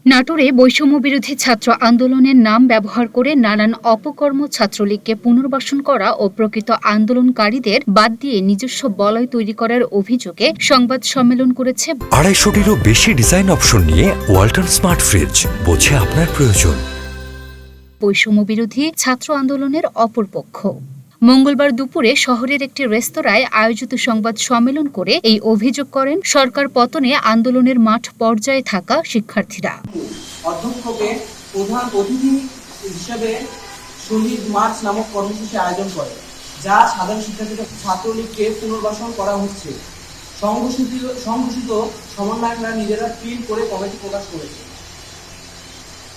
নাটোরে বৈষম্য বিরোধী ছাত্র আন্দোলনের নাম ব্যবহার করে নানান অপকর্ম ছাত্রলীগকে পুনর্বাসন করা ও প্রকৃত আন্দোলনকারীদের বাদ দিয়ে নিজস্ব বলয় তৈরি করার অভিযোগে সংবাদ সম্মেলন করেছে 250-টিরও বেশি ডিজাইন অপশন নিয়ে ওয়ালটন স্মার্ট ফ্রিজ, বোঝে আপনার প্রয়োজন। বৈষম্য বিরোধী ছাত্র আন্দোলনের অপরপক্ষ। মঙ্গলবার দুপুরে শহরের একটি রেস্তোরাঁয় আয়োজিত সংবাদ সম্মেলন করে এই অভিযোগ করেন সরকার পতনে আন্দোলনের মাঠ পর্যায়ে থাকা শিক্ষার্থীরা। অধ্যক্ষকে প্রধান অতিথি হিসেবে শহীদ মার্চ নামক কর্মসূচি আয়োজন করে, যা সাধারণ শিক্ষার্থীদের ছাত্রলীগকে পুনর্বাসন করা হচ্ছে। সংঘোষিত সমন্বয়করা নিজেরা প্রিন্ট করে কমিটি প্রকাশ করেছে।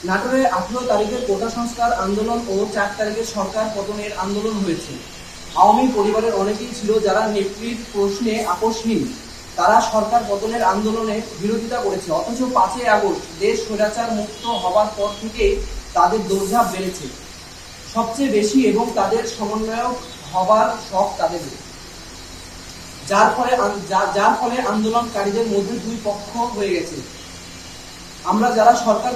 নাটোরে 18 তারিখের কোটা সংস্কার আন্দোলন ও 4 তারিখের সরকার পতনের আন্দোলন হয়েছে। আওয়ামী পরিবারের অনেকেই ছিল যারা নেত্রীর প্রশ্নে আপোষহীন। তারা সরকার পতনের আন্দোলনের বিরোধিতা করেছে, অথচ 5 আগস্ট দেশ স্বৈরাচার মুক্ত হবার পর থেকেই তাদের দৌড়ঝাঁপ বেড়েছে সবচেয়ে বেশি, এবং তাদের সমন্বয়ক হবার শখ তাদের, যার ফলে আন্দোলনকারীদের মধ্যে দুই পক্ষ হয়ে গেছে। আমরা যারা সরকার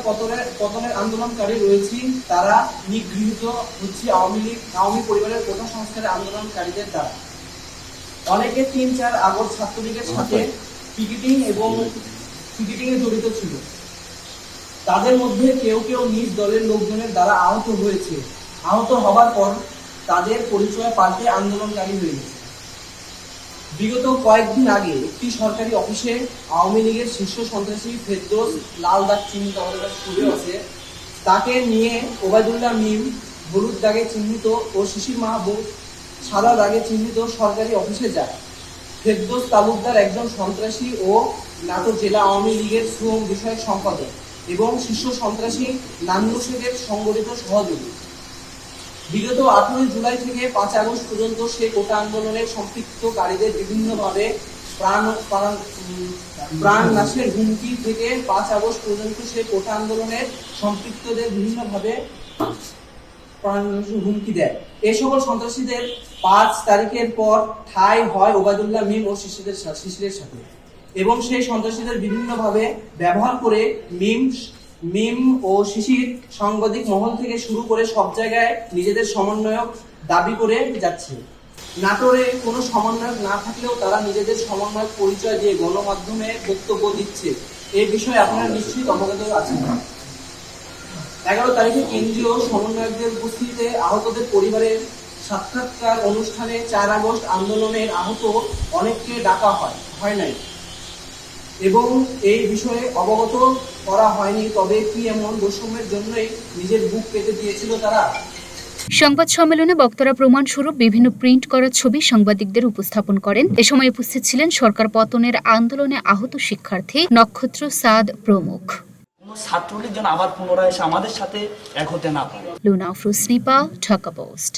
পতনের আন্দোলনকারী রয়েছি তারা নিগৃহীত হচ্ছি আওয়ামী পরিবারের কোটা সংস্কারের আন্দোলনকারীদের দ্বারা। অনেকে 3-4 আগস্ট ছাত্রলীগের সাথে পিকেটিং এ জড়িত ছিল। তাদের মধ্যে কেউ কেউ নিজ দলের লোকজনের দ্বারা আহত হয়েছে। আহত হবার পর তাদের পরিচয় পাল্টে আন্দোলনকারী হয়ে গেছে। বিগত কয়েকদিন আগে একটি সরকারি অফিসে আওয়ামী লীগের শীর্ষ সন্ত্রাসী ফেরদৌস, লাল দাগ চিহ্নিত আছে, তাকে নিয়ে ওবায়দুল্লাহ মিম হলুদ দাগে চিহ্নিত ও শিশির মাহবুব সাদা দাগে চিহ্নিত সরকারি অফিসে যায়। ফেরদৌস তালুকদার একজন সন্ত্রাসী ও নাটোর জেলা আওয়ামী লীগের শ্রম বিষয়ক সম্পাদক এবং শীর্ষ সন্ত্রাসী নান্নু শেখের সংগঠিত সহযোগী। বিগত 18 জুলাই থেকে 5 আগস্ট পর্যন্ত সে কোটা আন্দোলনের সম্পৃক্তকারীদের বিভিন্নভাবে প্রাণ নাশের হুমকি থেকে 5 আগস্ট পর্যন্ত সে কোটা আন্দোলনের সম্পৃক্তদের বিভিন্নভাবে প্রাণ নাশের হুমকি দেয়। এই সকল সন্ত্রাসীদের 5 তারিখের পর ঠাঁই হয় ওবায়দুল্লাহ মিম ও শিশিরের সাথে, এবং সেই সন্ত্রাসীদের বিভিন্নভাবে ব্যবহার করে মিম ও শিশির সাংবাদিক মহল থেকে শুরু করে সব জায়গায় নিজেদের সমন্বয়ক দাবি করে যাচ্ছে। নাটোরে কোনো সমন্বয়ক না থাকলেও তারা নিজেদের সমন্বয়ক পরিচয় দিয়ে গণমাধ্যমে বক্তব্য দিচ্ছে। এই বিষয়ে আপনারা নিশ্চিত অবগত আছেন। 11 তারিখে কেন্দ্রীয় সমন্বয়কদের উপস্থিতিতে আহতদের পরিবারের সাক্ষাৎকার অনুষ্ঠানে 4 আগস্ট আন্দোলনের আহত অনেককে ডাকা হয় নাই এবং এই বিষয়ে অবগত করা হয়নি। তবে কি এমন বৈষম্যের জন্যই নিজের বুক পেতে দিয়েছিল তারা? সংবাদ সম্মেলনে বক্তারা প্রমাণস্বরূপ বিভিন্ন প্রিন্ট করা ছবি সাংবাদিকদের উপস্থাপন করেন। এ সময় উপস্থিত ছিলেন সরকার পতনের আন্দোলনে আহত শিক্ষার্থী নক্ষত্র সাদ প্রমুখ। ছাত্রলীগ যেন আবার পুনরায় এসে আমাদের সাথে এক হতে না পারে। Luna Afroz, Dhaka post.